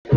How's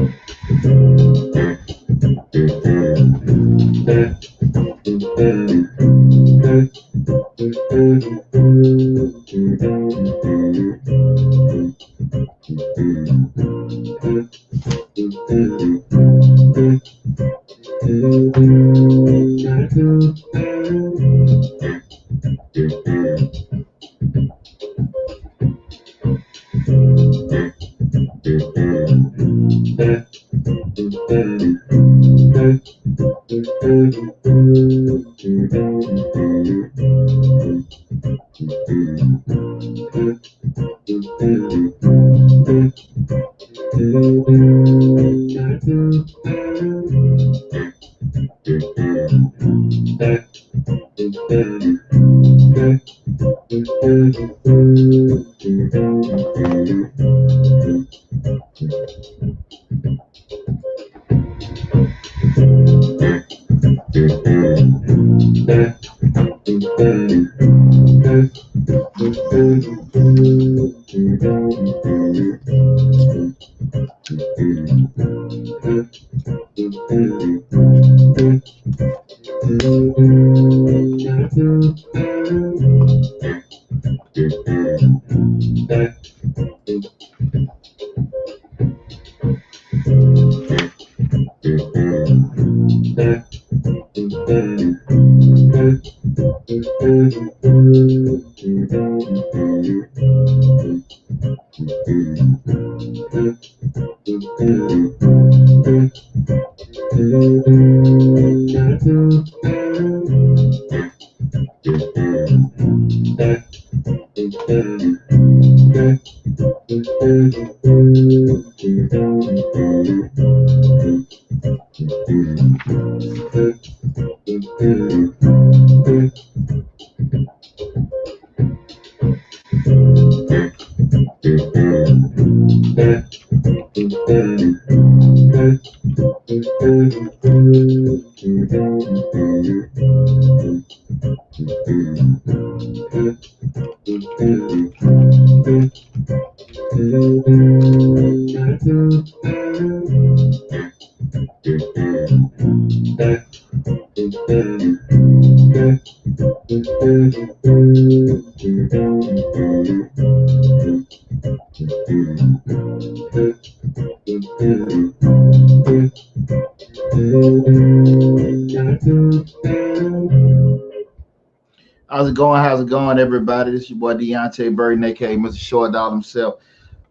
it going? How's it going, everybody? This is your boy Deonte Burden, aka Mr. Short Dog himself.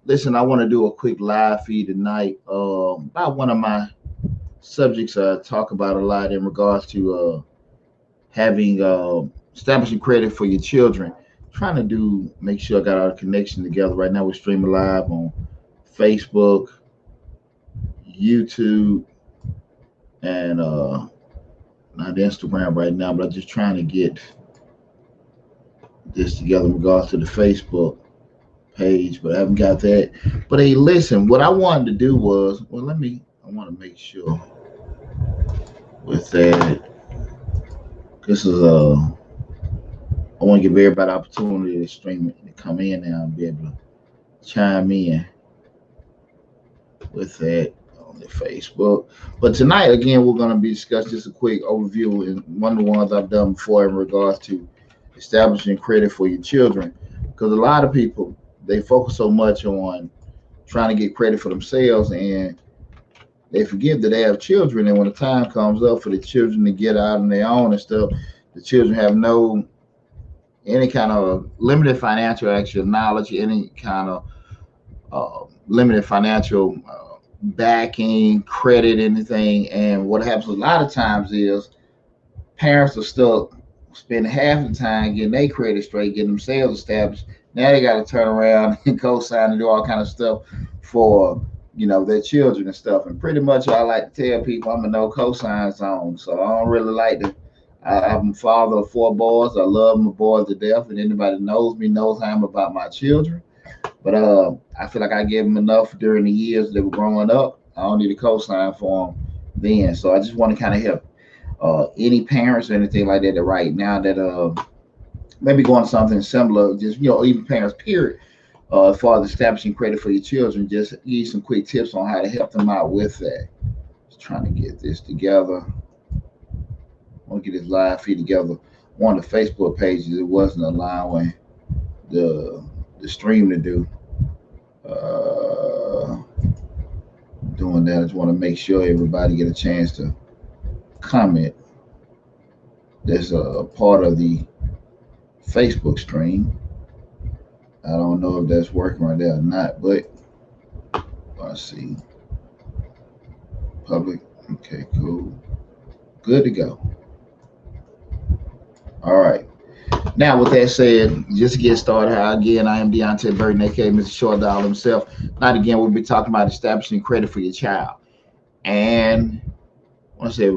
Listen, I want to do a quick live feed tonight about one of my subjects I talk about a lot in regards to having establishing credit for your children. Trying to make sure I got our connection together. Right now, we're streaming live on Facebook, YouTube, and not Instagram right now, but I'm just trying to get this together in regards to the Facebook page, but I haven't got that. But hey, listen, what I wanted to do was, I want to make sure with that. This is I want to give everybody the opportunity to stream it, to come in now and be able to chime in with that on the Facebook. But tonight, again, we're going to be discussing just a quick overview and one of the ones I've done before in regards to establishing credit for your children. Because a lot of people, they focus so much on trying to get credit for themselves and they forget that they have children. And when the time comes up for the children to get out on their own and stuff, the children have no any kind of limited financial actual knowledge, any kind of limited financial backing, credit, anything. And what happens a lot of times is parents are stuck spending half the time getting their credit straight, getting themselves established. Now they got to turn around and co-sign and do all kind of stuff for their children and stuff. And pretty much I like to tell people I'm a no co-sign zone, so I don't really like to. I'm a father of 4 boys. I love my boys to death, and anybody that knows me knows how I'm about my children. But I feel like I gave them enough during the years they were growing up. I don't need a co-sign for them then. So I just want to kind of help any parents or anything like that right now that maybe going something similar, just even parents, period. as far as establishing credit for your children, just give you some quick tips on how to help them out with that. Just trying to get this together. I want to get this live feed together. One of the Facebook pages, it wasn't allowing the stream to do. Doing that, I just want to make sure everybody get a chance to comment. There's a part of the Facebook stream. I don't know if that's working right there or not, but let's see. Public. Okay, cool. Good to go. All right. Now, with that said, just to get started, again, I am Deonte Burden, aka Mr. Short Dollar himself. Not again, we'll be talking about establishing credit for your child. And I want to say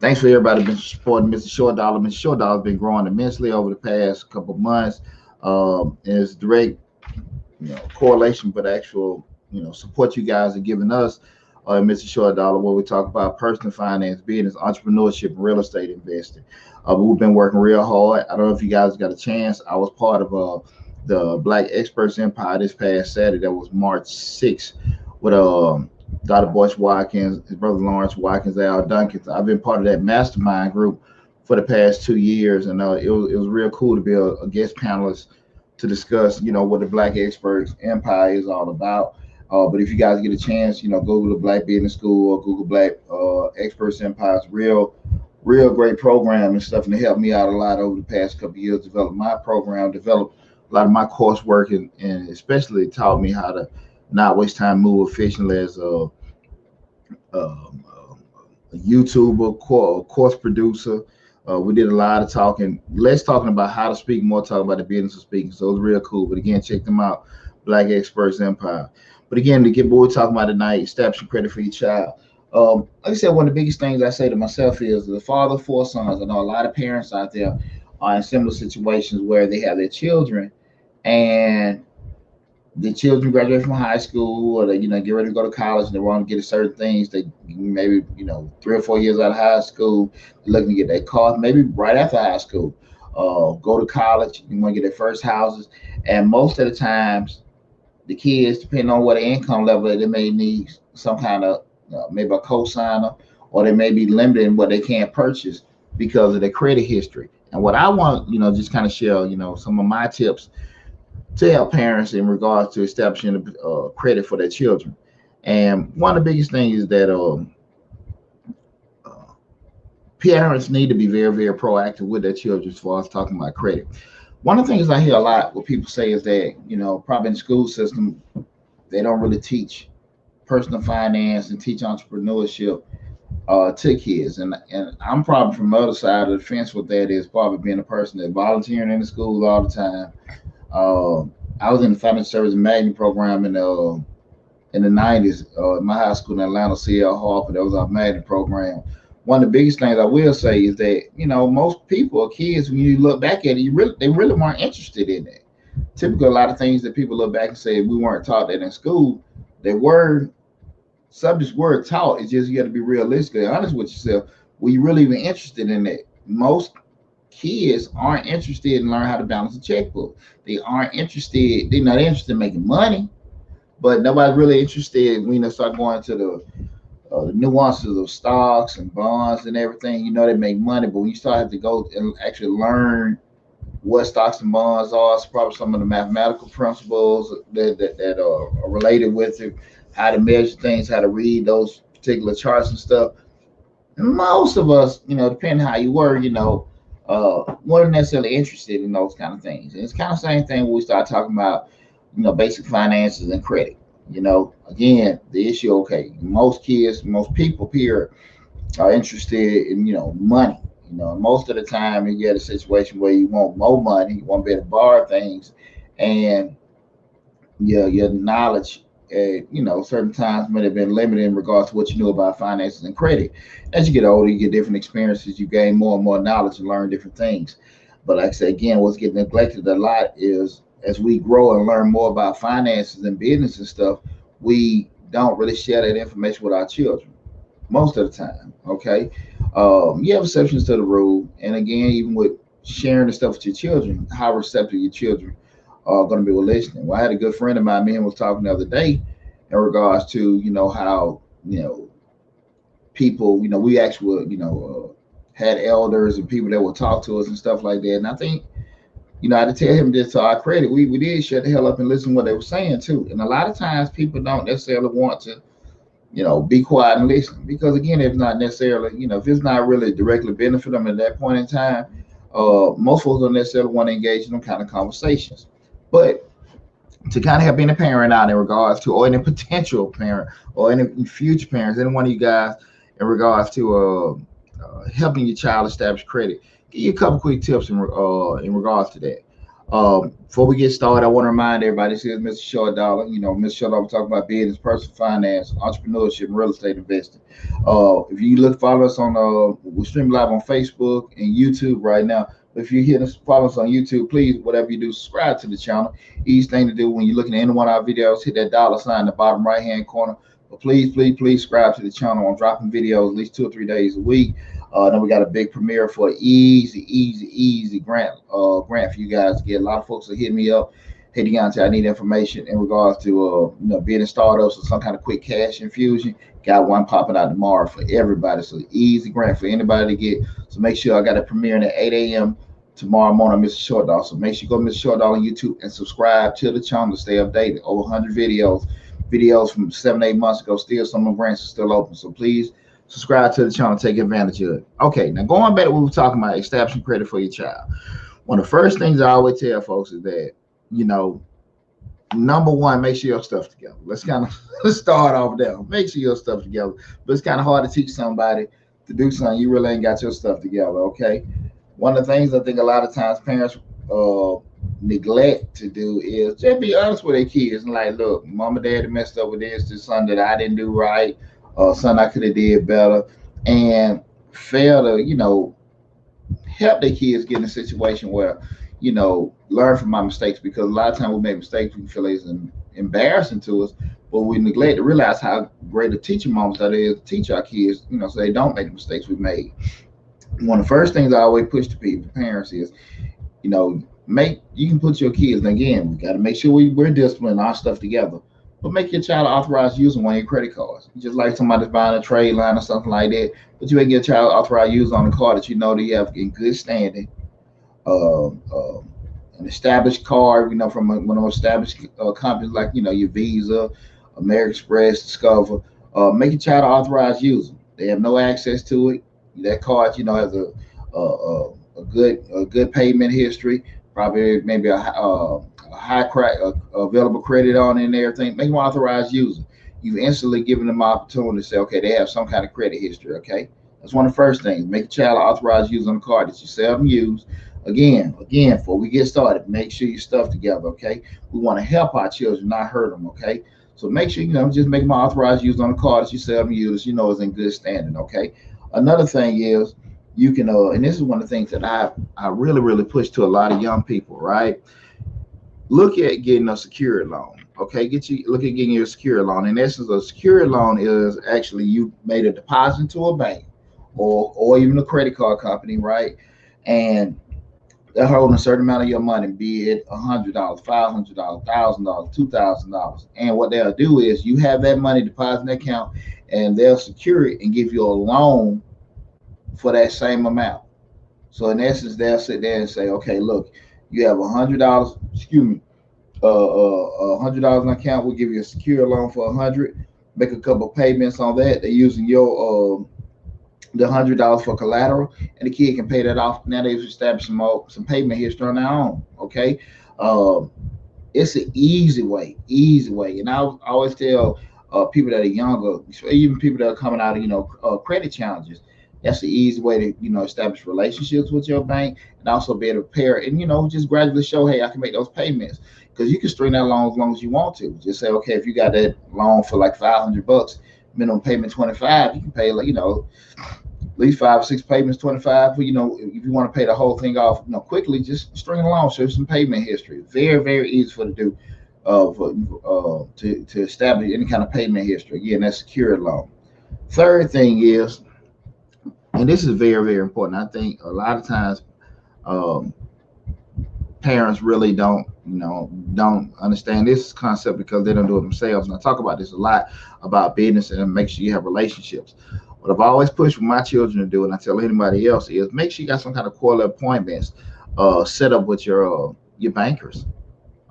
thanks for everybody who's been supporting Mr. Short Dollar. Mr. Short Dollar has been growing immensely over the past couple of months. There's direct, correlation, but actual, support you guys are giving us. Mr. Short Dollar, where we talk about personal finance, business, entrepreneurship, and real estate investing. We've been working real hard. I don't know if you guys got a chance. I was part of the Black Experts Empire this past Saturday. That was March 6th with Dr. Bush Watkins, his brother Lawrence Watkins, Al Duncan. I've been part of that mastermind group for the past 2 years, and it was real cool to be a guest panelist to discuss, what the Black Experts Empire is all about. But if you guys get a chance, Google the Black Business School or Google Black Experts Empire. It's real great program and stuff, and it helped me out a lot over the past couple of years. Develop my program, develop a lot of my coursework, and especially taught me how to not waste time, move efficiently as a YouTuber, course producer. We did a lot of talking, less talking about how to speak, more talking about the business of speaking. So it was real cool. But again, check them out, Black Experts Empire. But again, to get what we're talking about tonight, establishing credit for your child. Like I said, one of the biggest things I say to myself is the father of 4 sons. I know a lot of parents out there are in similar situations where they have their children and the children graduate from high school, or they, get ready to go to college, and they want to get certain things. They maybe, 3 or 4 years out of high school, they're looking to get their car, maybe right after high school, go to college, you want to get their first houses. And most of the times, the kids, depending on what income level, they may need some kind of, maybe a co-signer, or they may be limited in what they can't purchase because of their credit history. And what I want, just kind of share, some of my tips to help parents in regards to establishing credit for their children. And one of the biggest things is that parents need to be very, very proactive with their children as far as talking about credit. One of the things I hear a lot what people say is that, probably in the school system, they don't really teach personal finance and teach entrepreneurship to kids. And I'm probably from the other side of the fence with that, is probably being a person that volunteering in the schools all the time. I was in the financial service magnet program in the 90s. In my high school in Atlanta, C.L. Harper, that was our magnet program. One of the biggest things I will say is that, most people or kids, when you look back at it, they really weren't interested in it. Typically, a lot of things that people look back and say, we weren't taught that in school. Subjects were taught. It's just you got to be realistic and honest with yourself. Were you really even interested in that? Most kids aren't interested in learning how to balance a checkbook. They aren't interested. They're not interested in making money, but nobody's really interested when they start going to the nuances of stocks and bonds and everything. They make money, but when you start to go and actually learn what stocks and bonds are, it's probably some of the mathematical principles that are related with it, how to measure things, how to read those particular charts and stuff. And most of us, depending how you were, weren't necessarily interested in those kind of things. And it's kind of the same thing when we start talking about, basic finances and credit. Again, the issue, okay, most people here are interested in, money. Most of the time you get a situation where you want more money, you want to be able to borrow things, and your knowledge, certain times may have been limited in regards to what you knew about finances and credit. As you get older, you get different experiences, you gain more and more knowledge and learn different things. But like I said, again, what's getting neglected a lot is as we grow and learn more about finances and business and stuff, we don't really share that information with our children most of the time. Okay. You have exceptions to the rule. And again, even with sharing the stuff with your children, how receptive your children going to be listening. Well, I had a good friend of mine, me and him was talking the other day in regards to, how, people, we actually, had elders and people that would talk to us and stuff like that. And I think, I had to tell him this to our credit. We did shut the hell up and listen to what they were saying too. And a lot of times people don't necessarily want to, be quiet and listen because again, it's not necessarily, if it's not really directly benefit them at that point in time, most folks don't necessarily want to engage in them kind of conversations. But to kind of help any parent out in regards to, or any potential parent, or any future parents, any one of you guys, in regards to helping your child establish credit, give you a couple quick tips in regards to that. Before we get started, I want to remind everybody this is Mr. Short Dollar. Mr. Short Dollar, talking about business, personal finance, entrepreneurship, and real estate investing. If you follow us on, we stream live on Facebook and YouTube right now. If you're here to follow us on YouTube, please, whatever you do, subscribe to the channel. Easy thing to do when you're looking at any one of our videos, hit that dollar sign in the bottom right-hand corner. But please subscribe to the channel. I'm dropping videos at least 2 or 3 days a week. Then we got a big premiere for easy grant for you guys to get. A lot of folks are hitting me up. Hey, Deonte, I need information in regards to being in startups or some kind of quick cash infusion. Got one popping out tomorrow for everybody. So easy grant for anybody to get. So make sure I got a premiere at 8 a.m. tomorrow morning, Mr. Short Dollar. So make sure you go to Mr. Short Dollar on YouTube and subscribe to the channel to stay updated. Over 100 videos from 7-8 months ago. Still, some of the grants are still open. So please subscribe to the channel, take advantage of it. Okay, now going back to what we were talking about, establishing credit for your child. One of the first things I always tell folks is that, number one, make sure your stuff together. Let's start off there. Make sure your stuff together. But it's kind of hard to teach somebody to do something you really ain't got your stuff together. Okay. One of the things I think a lot of times parents neglect to do is just be honest with their kids and like, look, mom and dad messed up with this something that I didn't do right, something I could have did better, and fail to, help their kids get in a situation where, learn from my mistakes, because a lot of times we make mistakes, we feel it's embarrassing to us, but we neglect to realize how great a teaching moment that is to teach our kids, so they don't make the mistakes we made. One of the first things I always push to people, parents, is, you can put your kids, and again, we got to make sure we're disciplining our stuff together, but make your child authorized using one of your credit cards. Just like somebody's buying a trade line or something like that, but you ain't get your child authorized using on a card that that you have in good standing, an established card, from one of those established companies like, your Visa, American Express, Discover. Make your child authorized user. They have no access to it. That card, has a good payment history, probably maybe a high available credit on it and everything. Make them authorized user. You've instantly given them opportunity to say, okay, they have some kind of credit history. Okay, that's one of the first things. Make a child authorized user on the card that you seldom use. Again, before we get started, make sure your stuff together. Okay, we want to help our children, not hurt them. Okay, so make sure just make them authorized user on the card that you seldom use. Is in good standing. Okay. Another thing is you can, and this is one of the things that I really push to a lot of young people, right? Look at getting a secured loan. Okay, look at getting your secured loan. In essence, a secured loan is actually you made a deposit to a bank or even a credit card company, right? And they're holding a certain amount of your money, be it $100, $500, $1,000, $2,000. And what they'll do is you have that money deposited in the account, and they'll secure it and give you a loan for that same amount. So in essence, they'll sit there and say, okay, look, you have $100, $100 in the account. We'll give you a secure loan for $100. Make a couple of payments on that. They're using your the $100 for collateral, and the kid can pay that off. Now they've established some payment history on their own. Okay, it's an easy way, and I always tell people that are younger, even people that are coming out of credit challenges, that's the easy way to establish relationships with your bank, and also be able to pair and just gradually show, hey, I can make those payments, because you can string that loan as long as you want to. Just say, okay, if you got that loan for like $500, minimum payment 25, you can pay at least 5 or 6 payments, 25. If you want to pay the whole thing off quickly, just string it along, show some payment history. Very easy for to do to establish any kind of payment history. Again, that's secured loan. Third thing is, and this is very important, I think a lot of times parents really don't don't understand this concept because they don't do it themselves. And I talk about this a lot about business and make sure you have relationships. What I've always pushed for my children to do, and I tell anybody else, is make sure you got some kind of quarterly appointments set up with your bankers.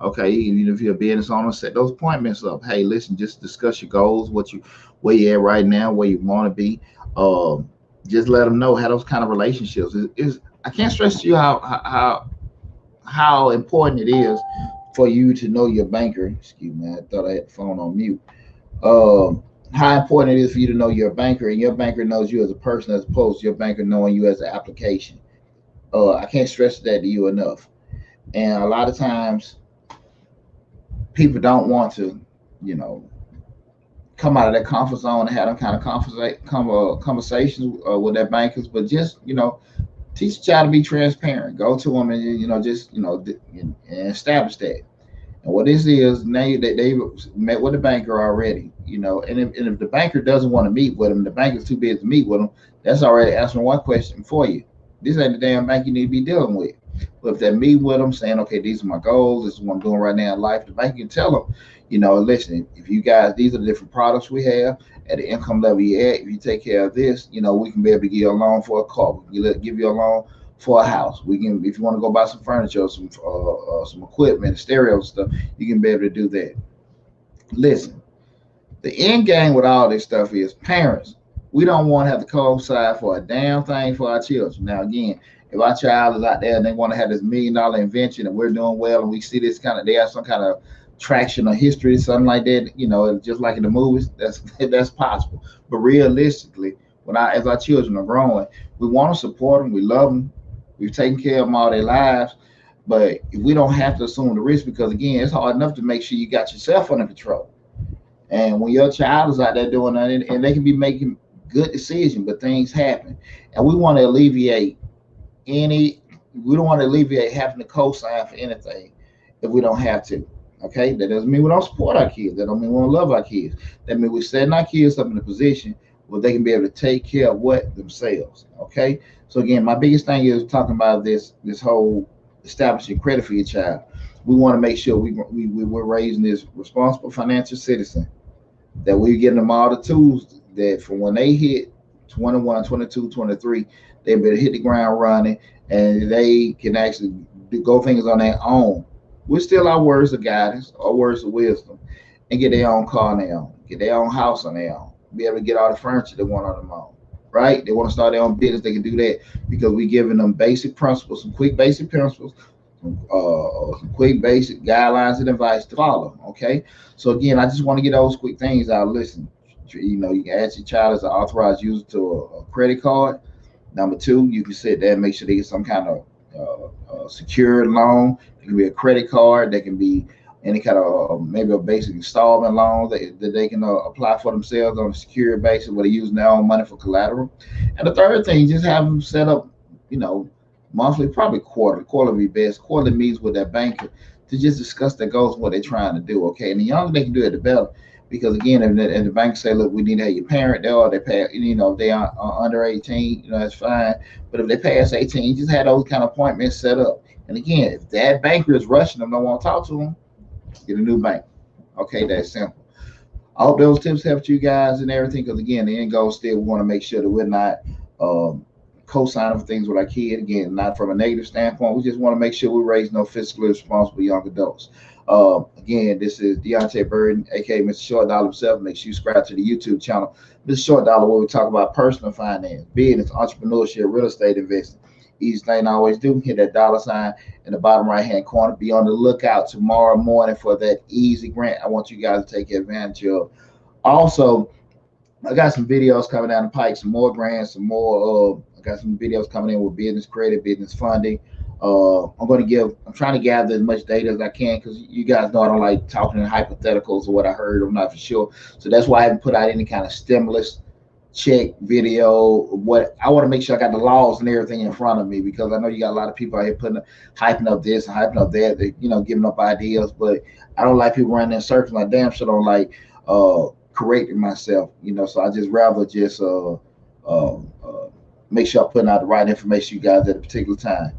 Okay, even if you're a business owner, set those appointments up. Hey, listen, just discuss your goals, where you at right now, where you want to be. Um, just let them know how those kind of relationships is. I can't stress to you how important it is for you to know your banker. Excuse me, I thought I had the phone on mute. How important it is for you to know your banker, and your banker knows you as a person, as opposed to your banker knowing you as an application. I can't stress that to you enough. And a lot of times, people don't want to, you know, come out of their comfort zone and have them kind of conversations with their bankers, but just teach the child to be transparent. Go to them and just and establish that. And what this is now, they met with the banker already, and if the banker doesn't want to meet with them, the banker's too busy to meet with them. That's already answering one question for you. This ain't the damn bank you need to be dealing with. But if they meet with them, saying, okay, these are my goals, this is what I'm doing right now in life, the bank can tell them, listen, if you guys, these are the different products we have at the income level you're at. If you take care of this, we can be able to give you a loan for a car. We can give you a loan for a house. We can, if you want to go buy some furniture, some equipment, stereo stuff, you can be able to do that. Listen, the end game with all this stuff is parents. We don't want to have to co-sign for a damn thing for our children. Now, again, if our child is out there and they want to have this $1 million invention and we're doing well and we see this kind of, they have some kind of traction or history, something like that, just like in the movies, that's possible. But realistically, as our children are growing, we want to support them, we love them, we've taken care of them all their lives. But we don't have to assume the risk because, again, it's hard enough to make sure you got yourself under control. And when your child is out there doing that, and they can be making good decisions, but things happen, and we want to alleviate any. We don't want to alleviate having to co-sign for anything if we don't have to. Okay, that doesn't mean we don't support our kids. That don't mean we don't love our kids. That means we're setting our kids up in a position where they can be able to take care of what themselves. Okay, so again, my biggest thing is talking about this whole establishing credit for your child. We want to make sure we're raising this responsible financial citizen, that we're getting them all the tools that for when they hit 21, 22, 23, they better hit the ground running and they can actually go things on their own. We're still our words of guidance, our words of wisdom, and get their own car on their own, get their own house on their own, be able to get all the furniture they want on their own, right? They want to start their own business, they can do that because we're giving them basic principles, some quick basic principles, some quick basic guidelines and advice to follow. Okay, so again, I just want to get those quick things out. Listen, you can ask your child as an authorized user to a credit card. Number two, you can sit there and make sure they get some kind of secured loan. It can be a credit card. They can be any kind of maybe a basic installment loan that they can apply for themselves on a secure basis where they're using their own money for collateral. And the third thing, just have them set up, monthly, probably quarterly best, quarterly meetings with their banker to just discuss their goals and what they're trying to do. Okay, and the younger they can do it, the better. Because again, if the bank say, look, we need to have your parent there, or they pay, if they are under 18, that's fine. But if they pass 18, just have those kind of appointments set up. And again, if that banker is rushing them, don't want to talk to them, get a new bank. Okay, that's simple. I hope those tips helped you guys and everything. Because again, the end goal still, we want to make sure that we're not co-signing for things with our kid. Again, not from a negative standpoint. We just want to make sure we raise no fiscally responsible young adults. Again, this is Deonte Burden, aka Mr. Short Dollar himself. Make sure you subscribe to the YouTube channel, Mr. Short Dollar, where we talk about personal finance, business, entrepreneurship, real estate investing. Easy thing I always do, hit that $ in the bottom right hand corner. Be on the lookout tomorrow morning for that easy grant I want you guys to take advantage of. Also, I got some videos coming down the pike, some more grants, some more. I got some videos coming in with business credit, business funding. I'm trying to gather as much data as I can because you guys know I don't like talking in hypotheticals or what I heard. I'm not for sure. So that's why I haven't put out any kind of stimulus check video. What I want to make sure I got the laws and everything in front of me because I know you got a lot of people out here hyping up this and hyping up that, giving up ideas. But I don't like people running in circles. I damn sure don't like correcting myself, So I just rather just make sure I'm putting out the right information to you guys at a particular time.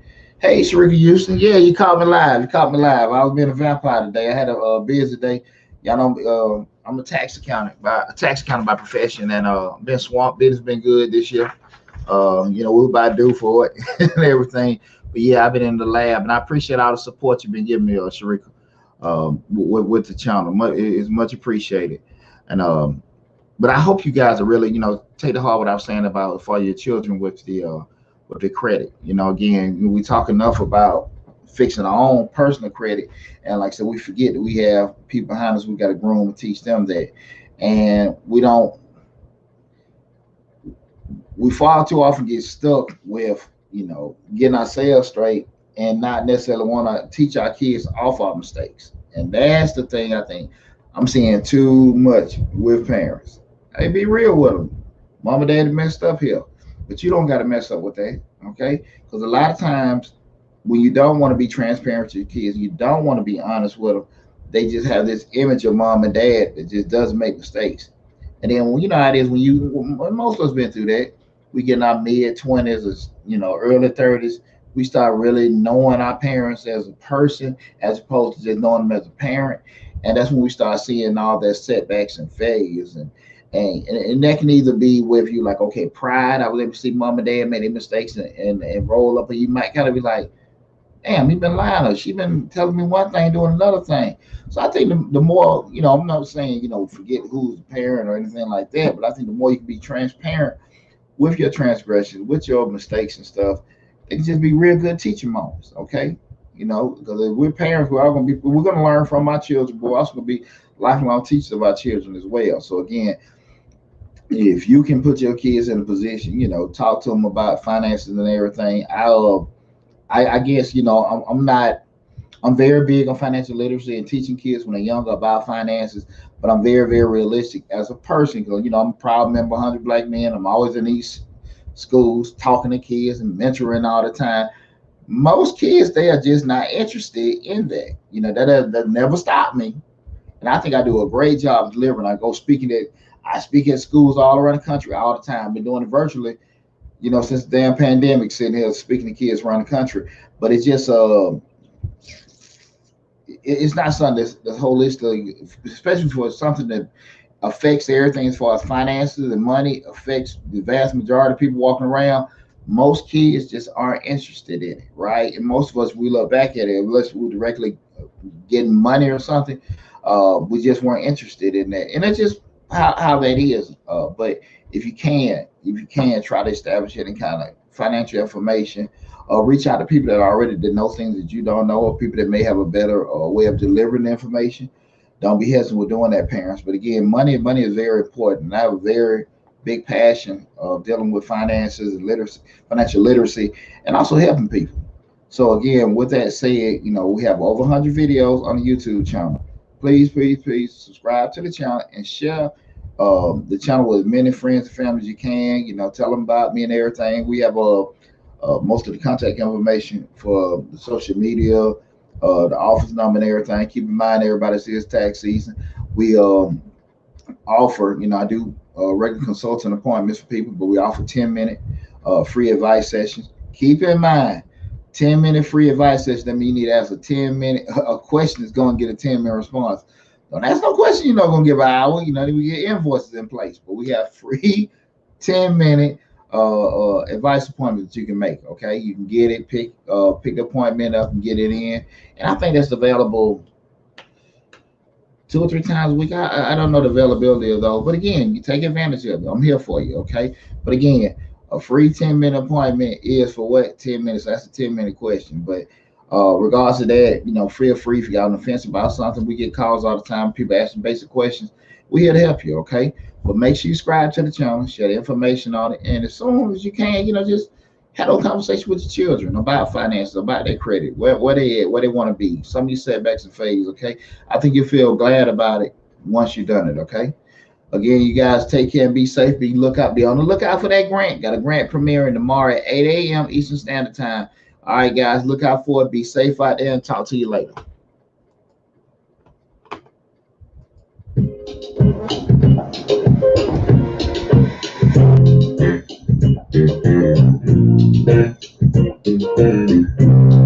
Hey, Sharika Houston. Yeah, you caught me live. You caught me live. I was being a vampire today. I had a busy day. Y'all know I'm a tax accountant by profession, and been swamped. Business been good this year. We're about due for it and everything. But yeah, I've been in the lab, and I appreciate all the support you've been giving me, Sharika, with the channel. It's much appreciated. And but I hope you guys are really, take to heart what I was saying about for your children with the credit. Again, we talk enough about fixing our own personal credit, and like I said, we forget that we have people behind us. We got to groom and teach them that, and we far too often get stuck with getting ourselves straight and not necessarily want to teach our kids off our mistakes. And that's the thing I think I'm seeing too much with parents. Hey, be real with them. Mom and dad messed up here, but you don't got to mess up with that, okay? Because a lot of times when you don't want to be transparent to your kids, you don't want to be honest with them, they just have this image of mom and dad that just doesn't make mistakes. And then when you know how it is when most of us been through that, we get in our mid 20s or early 30s, we start really knowing our parents as a person as opposed to just knowing them as a parent. And that's when we start seeing all their setbacks and failures, and that can either be with you like, okay, pride. I was able to see mom and dad made their mistakes and roll up, and you might kind of be like, damn, he been lying, or she been telling me one thing, doing another thing. So I think the more, I'm not saying, forget who's the parent or anything like that, but I think the more you can be transparent with your transgressions, with your mistakes and stuff, it can just be real good teaching moments, okay? Because if we're parents, we're gonna learn from our children, but we're also gonna be lifelong teachers of our children as well. So again, if you can put your kids in a position, talk to them about finances and everything. I guess I'm very big on financial literacy and teaching kids when they're younger about finances, but I'm very, very realistic as a person because I'm a proud member of 100 Black Men. I'm always in these schools talking to kids and mentoring all the time. Most kids, they are just not interested in that. That never stopped me, and I think I do a great job delivering. I speak at schools all around the country all the time. I've been doing it virtually, since the damn pandemic, sitting here speaking to kids around the country. But it's just it's not something that's holistic, especially for something that affects everything as far as finances and money, affects the vast majority of people walking around. Most kids just aren't interested in it, right? And most of us, we look back at it, unless we're directly getting money or something, we just weren't interested in that. And that's just how that is. But if you can try to establish any kind of financial information, reach out to people that already know things that you don't know, or people that may have a better way of delivering the information. Don't be hesitant with doing that, parents. But again, money is very important. And I have a very big passion of dealing with finances and financial literacy, and also helping people. So again, with that said, we have over 100 videos on the YouTube channel. Please, please, please subscribe to the channel and share the channel with as many friends and family as you can. Tell them about me and everything. We have most of the contact information for the social media, the office number and everything. Keep in mind, everybody, this is tax season. We offer, I do regular consulting appointments for people, but we offer 10-minute free advice sessions. Keep in mind, 10-minute free advice session. That means you need to ask a 10-minute a question that's going to get a 10-minute response. Don't ask no question you're not going to give an hour. We get invoices in place, but we have free 10-minute advice appointment that you can make. Okay, you can get it, pick the appointment up and get it in, and I think that's available 2 or 3 times a week. I don't know the availability of those, but again, you take advantage of it. I'm here for you. Okay, but again, a free 10-minute appointment is for what? 10 minutes. That's a 10-minute question. But regards to that, feel free if you got on the fence about something. We get calls all the time. People asking basic questions. We're here to help you. Okay. But make sure you subscribe to the channel, share the information on it, and as soon as you can, just have a conversation with your children about finances, about their credit, where they at, where they want to be, some of these setbacks and failures, okay? I think you'll feel glad about it once you've done it, okay? Again, you guys take care and be safe. Be on the lookout for that grant. Got a grant premiering tomorrow at 8 a.m. Eastern Standard Time. All right, guys, look out for it. Be safe out there, and talk to you later. Thank you.